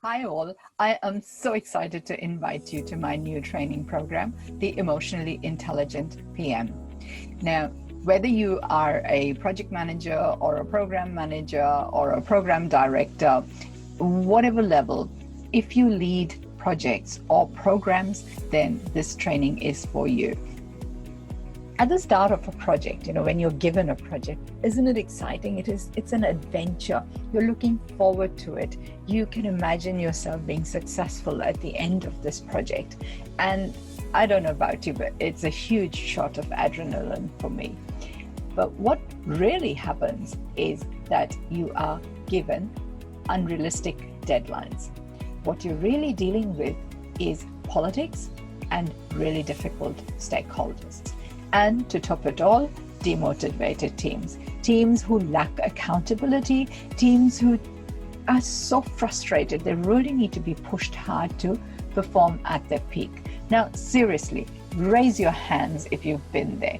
Hi all, I am so excited to invite you to my new training program, the Emotionally Intelligent PM. Now, whether you are a project manager or a program manager or a program director, whatever level, if you lead projects or programs, then this training is for you. At the start of a project, when you're given a project, isn't it exciting? It's an adventure. You're looking forward to it. You can imagine yourself being successful at the end of this project. And I don't know about you, but it's a huge shot of adrenaline for me. But what really happens is that you are given unrealistic deadlines. What you're really dealing with is politics and really difficult stakeholders. And to top it all, demotivated teams who lack accountability, teams who are so frustrated. They really need to be pushed hard to perform at their peak. Now, seriously, raise your hands if you've been there.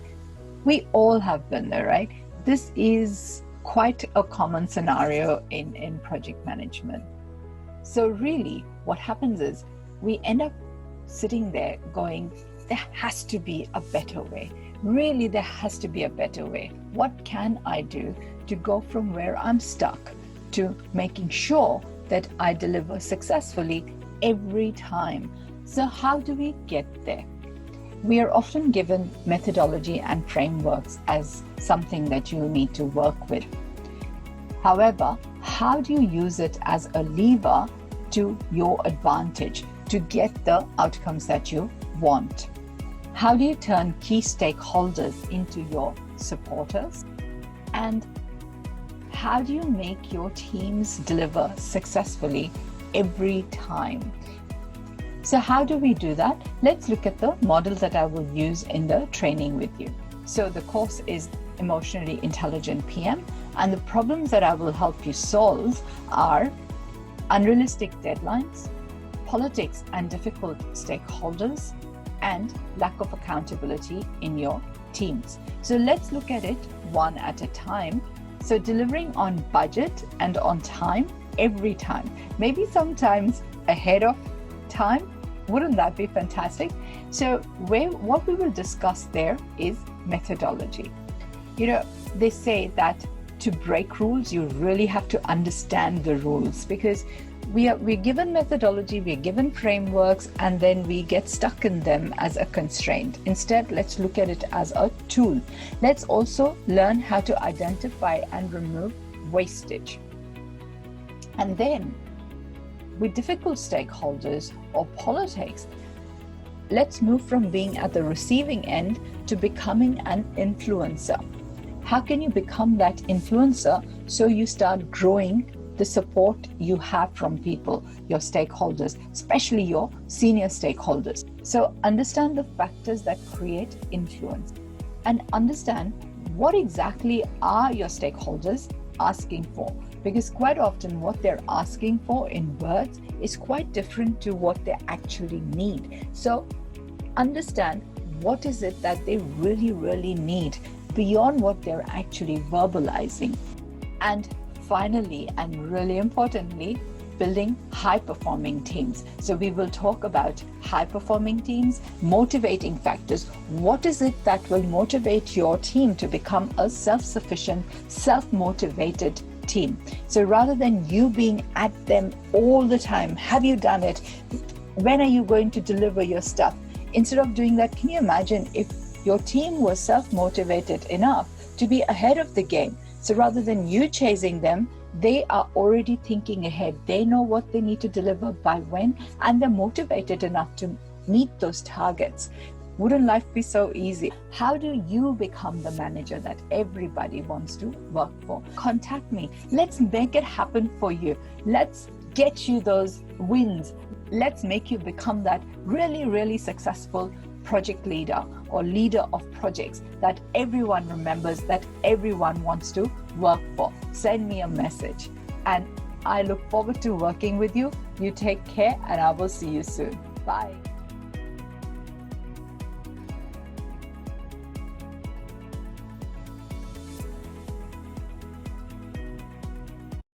We all have been there, right? This is quite a common scenario in project management. So really, what happens is we end up sitting there going, there has to be a better way. Really, there has to be a better way. What can I do to go from where I'm stuck to making sure that I deliver successfully every time? So how do we get there? We are often given methodology and frameworks as something that you need to work with. However, how do you use it as a lever to your advantage to get the outcomes that you want? How do you turn key stakeholders into your supporters? And how do you make your teams deliver successfully every time? So how do we do that? Let's look at the model that I will use in the training with you. So the course is Emotionally Intelligent PM, and the problems that I will help you solve are unrealistic deadlines, politics and difficult stakeholders, and lack of accountability in your teams. So let's look at it one at a time. So delivering on budget and on time every time, maybe sometimes ahead of time. Wouldn't that be fantastic? So what we will discuss there is methodology. They say that to break rules, you really have to understand the rules, because we're given methodology, we're given frameworks, and then we get stuck in them as a constraint. Instead, let's look at it as a tool. Let's also learn how to identify and remove wastage. And then, with difficult stakeholders or politics, let's move from being at the receiving end to becoming an influencer. How can you become that influencer so you start growing the support you have from people, your stakeholders, especially your senior stakeholders? So understand the factors that create influence and understand what exactly are your stakeholders asking for, because quite often what they're asking for in words is quite different to what they actually need. So understand what is it that they really, really need beyond what they're actually verbalizing. And finally, and really importantly, building high-performing teams. So we will talk about high-performing teams, motivating factors. What is it that will motivate your team to become a self-sufficient, self-motivated team? So rather than you being at them all the time, have you done it? When are you going to deliver your stuff? Instead of doing that, can you imagine if your team was self-motivated enough to be ahead of the game? So rather than you chasing them, they are already thinking ahead. They know what they need to deliver by when, and they're motivated enough to meet those targets. Wouldn't life be so easy? How do you become the manager that everybody wants to work for? Contact me. Let's make it happen for you. Let's get you those wins. Let's make you become that really, really successful project leader or leader of projects that everyone remembers, that everyone wants to work for. Send me a message, and I look forward to working with you. You take care, and I will see you soon. Bye.